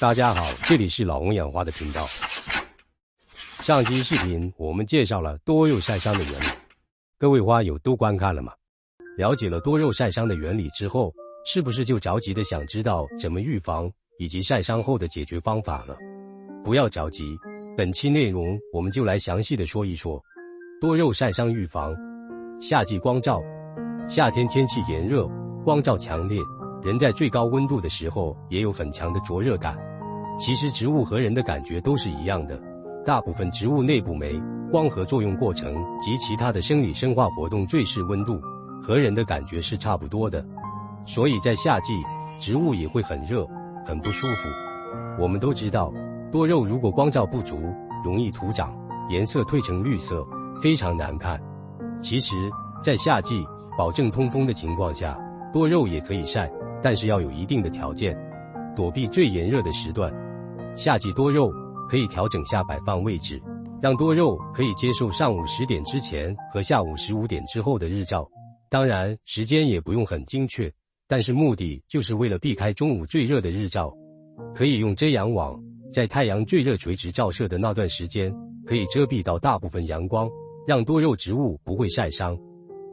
大家好，这里是老翁养花的频道。上期视频我们介绍了多肉晒伤的原理，各位花友都观看了吗？了解了多肉晒伤的原理之后，是不是就着急的想知道怎么预防以及晒伤后的解决方法了？不要着急，本期内容我们就来详细的说一说多肉晒伤预防。夏季光照，夏天天气炎热，光照强烈，人在最高温度的时候也有很强的灼热感。其实植物和人的感觉都是一样的，大部分植物内部酶、光合作用过程及其他的生理生化活动最适温度和人的感觉是差不多的，所以在夏季植物也会很热，很不舒服。我们都知道，多肉如果光照不足，容易徒长，颜色褪成绿色，非常难看。其实在夏季保证通风的情况下，多肉也可以晒，但是要有一定的条件，躲避最炎热的时段。夏季多肉可以调整下摆放位置，让多肉可以接受上午10点之前和下午15点之后的日照。当然时间也不用很精确，但是目的就是为了避开中午最热的日照。可以用遮阳网，在太阳最热垂直照射的那段时间，可以遮蔽到大部分阳光，让多肉植物不会晒伤。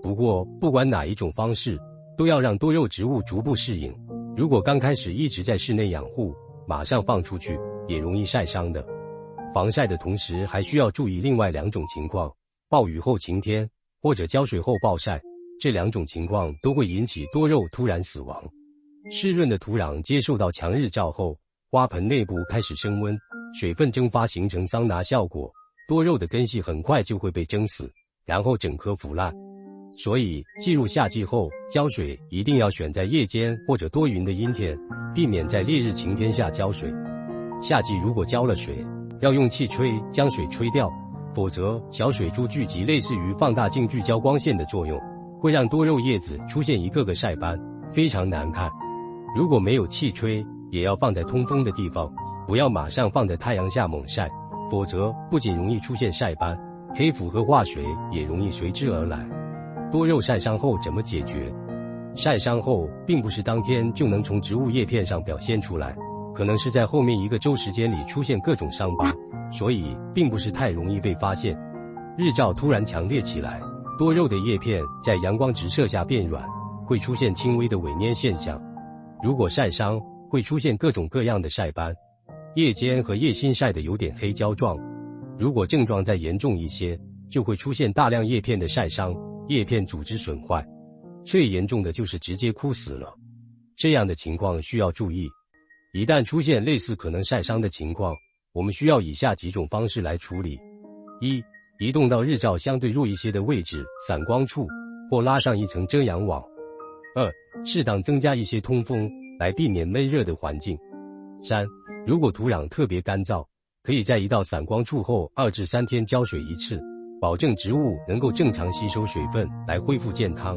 不过不管哪一种方式，都要让多肉植物逐步适应。如果刚开始一直在室内养护，马上放出去，也容易晒伤的。防晒的同时还需要注意另外2种情况，暴雨后晴天或者浇水后暴晒，这2种情况都会引起多肉突然死亡。湿润的土壤接受到强日照后，花盆内部开始升温，水分蒸发形成桑拿效果，多肉的根系很快就会被蒸死，然后整棵腐烂。所以进入夏季后，浇水一定要选在夜间或者多云的阴天，避免在烈日晴天下浇水。夏季如果浇了水，要用气吹将水吹掉，否则小水珠聚集类似于放大镜聚焦光线的作用，会让多肉叶子出现一个个晒斑，非常难看。如果没有气吹，也要放在通风的地方，不要马上放在太阳下猛晒，否则不仅容易出现晒斑，黑腐和化水也容易随之而来。多肉晒伤后怎么解决？晒伤后并不是当天就能从植物叶片上表现出来，可能是在后面1个周时间里出现各种伤疤，所以并不是太容易被发现。日照突然强烈起来，多肉的叶片在阳光直射下变软，会出现轻微的萎蔫现象。如果晒伤，会出现各种各样的晒斑，叶尖和叶心晒得有点黑胶状。如果症状再严重一些，就会出现大量叶片的晒伤，叶片组织损坏，最严重的就是直接枯死了。这样的情况需要注意，一旦出现类似可能晒伤的情况，我们需要以下几种方式来处理。1. 移动到日照相对弱一些的位置，散光处，或拉上一层遮阳网。2. 适当增加一些通风，来避免闷热的环境。3. 如果土壤特别干燥，可以在移到散光处后2至3天浇水1次，保证植物能够正常吸收水分来恢复健康。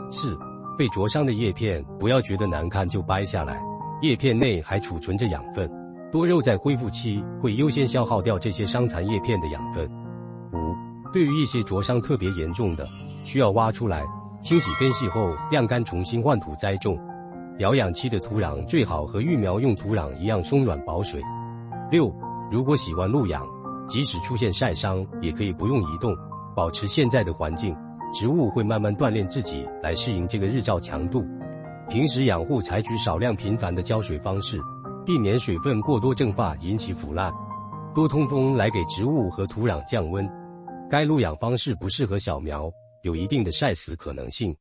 4. 被灼伤的叶片不要觉得难看就掰下来，叶片内还储存着养分，多肉在恢复期会优先消耗掉这些伤残叶片的养分。5. 对于一些灼伤特别严重的，需要挖出来清洗根系后晾干，重新换土栽种。疗养期的土壤最好和育苗用土壤一样松软保水。6. 如果喜欢露养，即使出现晒伤也可以不用移动，保持现在的环境，植物会慢慢锻炼自己来适应这个日照强度。平时养护采取少量频繁的浇水方式，避免水分过多蒸发引起腐烂。多通风来给植物和土壤降温。该露养方式不适合小苗，有一定的晒死可能性。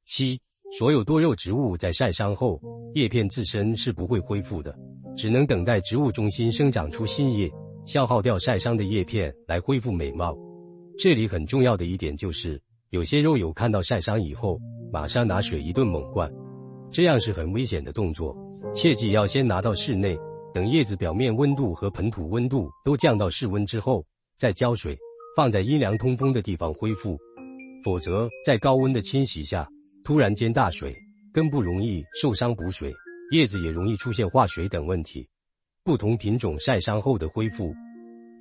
7. 所有多肉植物在晒伤后，叶片自身是不会恢复的，只能等待植物中心生长出新叶，消耗掉晒伤的叶片来恢复美貌。这里很重要的一点就是，有些肉友看到晒伤以后，马上拿水一顿猛灌，这样是很危险的动作，切记要先拿到室内，等叶子表面温度和盆土温度都降到室温之后，再浇水，放在阴凉通风的地方恢复。否则在高温的侵袭下，突然间大水，根部容易受伤补水，叶子也容易出现化水等问题。不同品种晒伤后的恢复，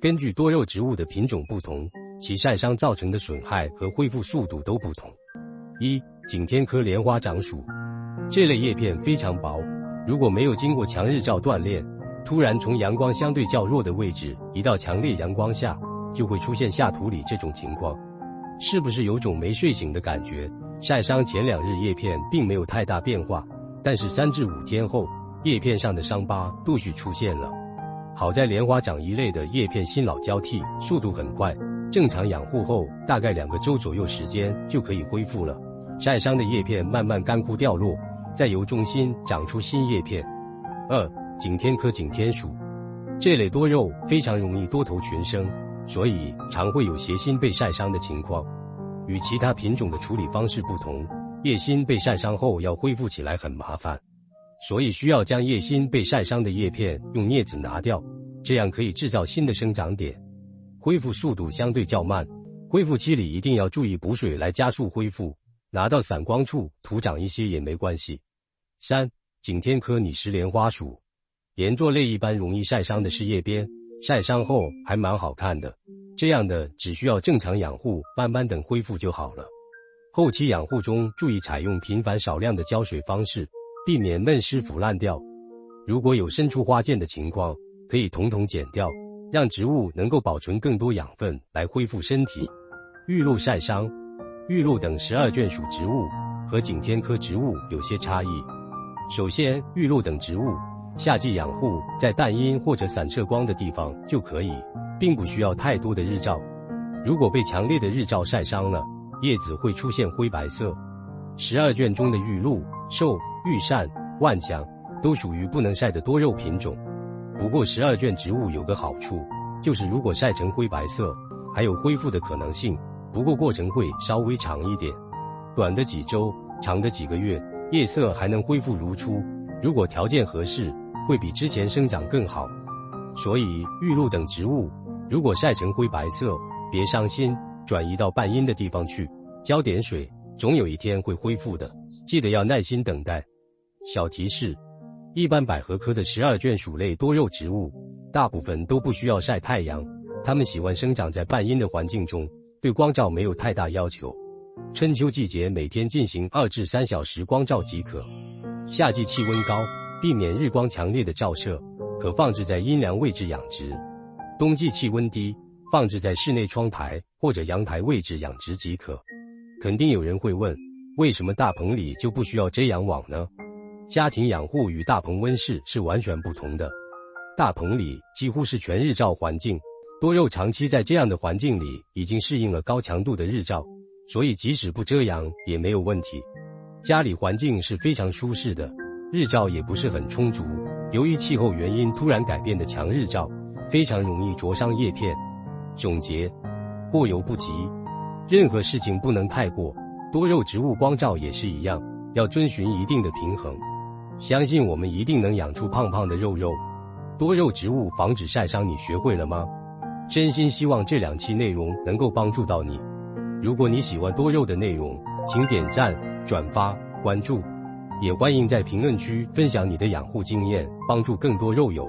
根据多肉植物的品种不同，其晒伤造成的损害和恢复速度都不同。1. 景天科莲花掌属，这类叶片非常薄，如果没有经过强日照锻炼，突然从阳光相对较弱的位置移到强烈阳光下，就会出现下图里这种情况。是不是有种没睡醒的感觉？晒伤前2日叶片并没有太大变化，但是3至5天后，叶片上的伤疤陆续出现了。好在莲花掌一类的叶片新老交替速度很快，正常养护后大概2个周左右时间就可以恢复了。晒伤的叶片慢慢干枯掉落，再由中心长出新叶片。2. 景天科景天属这类多肉非常容易多头群生，所以常会有叶心被晒伤的情况。与其他品种的处理方式不同，叶心被晒伤后要恢复起来很麻烦，所以需要将叶心被晒伤的叶片用镊子拿掉，这样可以制造新的生长点。恢复速度相对较慢，恢复期里一定要注意补水来加速恢复，拿到散光处土长一些也没关系。3. 景天科拟石莲花属莲座类一般容易晒伤的是叶边，晒伤后还蛮好看的，这样的只需要正常养护，慢慢等恢复就好了。后期养护中注意采用频繁少量的浇水方式，避免闷湿腐烂掉。如果有伸出花剑的情况，可以统统剪掉，让植物能够保存更多养分来恢复身体。玉露晒伤，玉露等12卷属植物和景天科植物有些差异。首先，玉露等植物夏季养护在半阴或者散射光的地方就可以，并不需要太多的日照。如果被强烈的日照晒伤了，叶子会出现灰白色。12卷中的玉露、寿、玉扇、万香都属于不能晒的多肉品种。不过12卷植物有个好处，就是如果晒成灰白色，还有恢复的可能性，不过过程会稍微长一点，短的几周，长的几个月，叶色还能恢复如初。如果条件合适，会比之前生长更好。所以玉露等植物如果晒成灰白色，别伤心，转移到半阴的地方去，浇点水，总有一天会恢复的，记得要耐心等待。小提示：一般百合科的12卷属类多肉植物，大部分都不需要晒太阳，它们喜欢生长在半阴的环境中，对光照没有太大要求。春秋季节每天进行2至3小时光照即可。夏季气温高，避免日光强烈的照射，可放置在阴凉位置养殖。冬季气温低，放置在室内窗台或者阳台位置养殖即可。肯定有人会问，为什么大棚里就不需要遮阳网呢？家庭养护与大棚温室是完全不同的。大棚里几乎是全日照环境，多肉长期在这样的环境里已经适应了高强度的日照，所以即使不遮阳也没有问题。家里环境是非常舒适的，日照也不是很充足，由于气候原因突然改变的强日照，非常容易灼伤叶片。总结：过犹不及，任何事情不能太过，多肉植物光照也是一样，要遵循一定的平衡。相信我们一定能养出胖胖的肉肉。多肉植物防止晒伤你学会了吗？真心希望这2期内容能够帮助到你。如果你喜欢多肉的内容，请点赞、转发、关注，也欢迎在评论区分享你的养护经验，帮助更多肉友。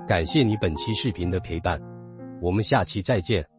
感谢你本期视频的陪伴，我们下期再见。